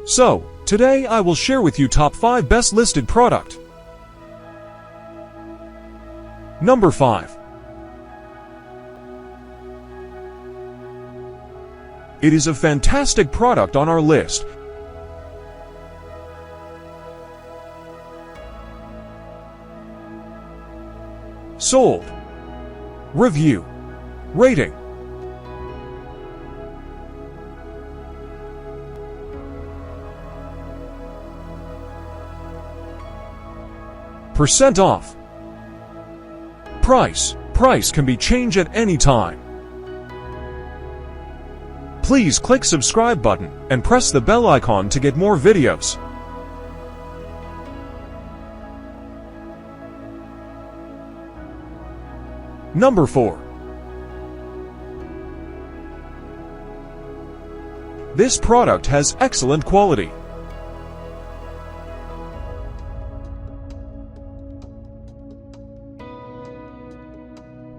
So, today I will share with you top 5 best listed product. Number 5. It is a fantastic product on our list. Sold. Review. Rating. Percent off. Price. Price can be changed at any time. Please click subscribe button and press the bell icon to get more videos. Number 4. This product has excellent quality.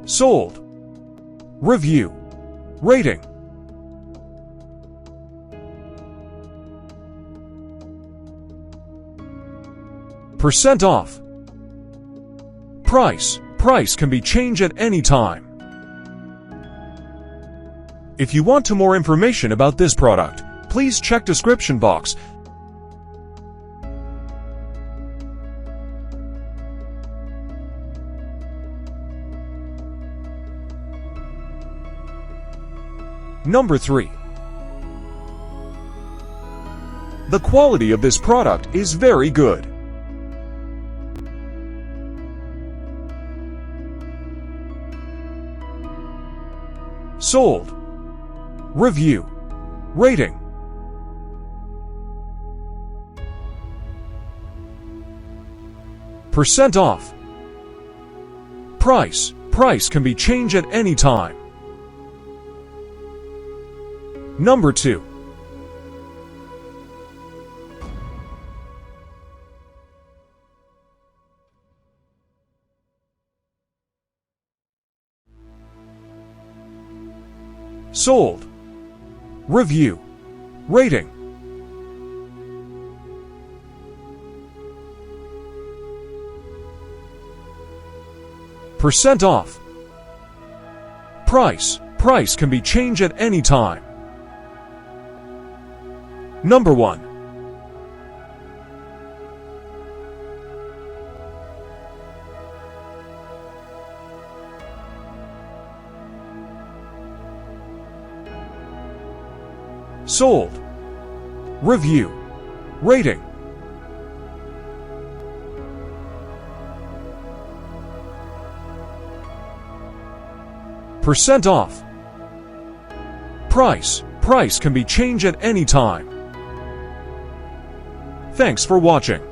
Sold. Review. Rating. Percent off. Price. Price can be changed at any time. If you want more information about this product, please check description box. Number 3. The quality of this product is very good. Sold. Review. Rating. Percent off. Price. Price can be changed at any time. Number 2. Sold. Review. Rating. Percent off. Price. Price can be changed at any time. Number 1. Sold. Review. Rating. Percent off. Price. Price can be changed at any time. Thanks for watching.